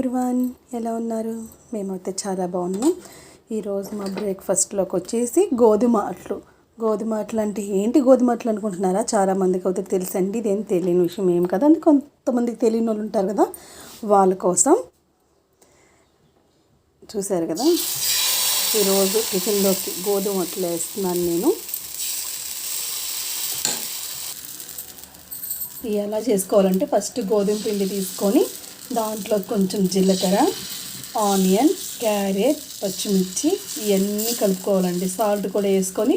Everyone, ఎలా ఉన్నారు? మేమైతే చాలా బాగున్నాం. ఈరోజు మా బ్రేక్ఫాస్ట్లోకి వచ్చేసి గోధుమ అట్లు అంటే ఏంటి? గోధుమ అట్లు అనుకుంటున్నారా? చాలామందికి అయితే తెలుసండి. ఇదేం తెలియని విషయం ఏం కదా అని కొంతమందికి తెలియని వాళ్ళు ఉంటారు కదా, వాళ్ళ కోసం. చూశారు కదా, ఈరోజు టిఫిన్లోకి గోధుమ అట్లు వేస్తున్నాను నేను. ఎలా చేసుకోవాలంటే, ఫస్ట్ గోధుమ పిండి తీసుకొని దాంట్లో కొంచెం జీలకర్ర, ఆనియన్, క్యారెట్, పచ్చిమిర్చి ఇవన్నీ కలుపుకోవాలండి. సాల్ట్ కూడా వేసుకొని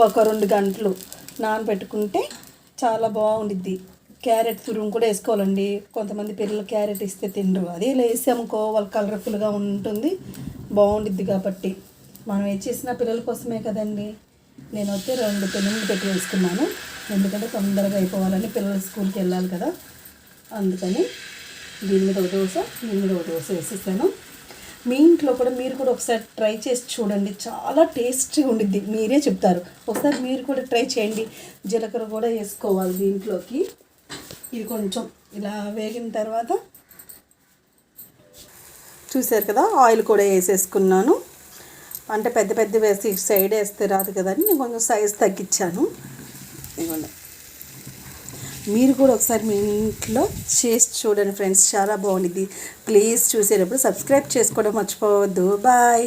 ఒక 2 గంటలు నానబెట్టుకుంటే చాలా బాగుండిద్ది. క్యారెట్ తురుము కూడా వేసుకోవాలండి. కొంతమంది పిల్లలు క్యారెట్ ఇస్తే తినరు, అదే ఇలా వేసామనుకో వాళ్ళు కలర్ఫుల్గా ఉంటుంది, బాగుండిద్ది. కాబట్టి మనం ఏం చేసిన పిల్లల కోసమే కదండి. నేనైతే 2 పెనుములు పెట్టి వేసుకున్నాను, ఎందుకంటే తొందరగా అయిపోవాలని, పిల్లలు స్కూల్కి వెళ్ళాలి కదా, అందుకని. దీని మీద ఒక దోశ, దీని మీద ఒక దోశ వేసేసాను. మీ ఇంట్లో కూడా మీరు కూడా ఒకసారి ట్రై చేసి చూడండి, చాలా టేస్టీగా ఉండిద్ది, మీరే చెప్తారు. ఒకసారి మీరు కూడా ట్రై చేయండి. జీలకర్ర కూడా వేసుకోవాలి దీంట్లోకి. ఇది కొంచెం ఇలా వేగిన తర్వాత చూసారు కదా, ఆయిల్ కూడా వేసేసుకున్నాను. అంటే పెద్ద పెద్ద వేసి సైడ్ వేస్తే రాదు కదా అని నేను కొంచెం సైజ్ తగ్గించాను. ఇవ్వండి, మీరు కూడా ఒకసారి మీ ఇంట్లో చేసి చూడండి ఫ్రెండ్స్, చాలా బాగుండిద్ది. ప్లీజ్ చూసేటప్పుడు సబ్స్క్రైబ్ చేసుకోవడం మర్చిపోవద్దు. బాయ్.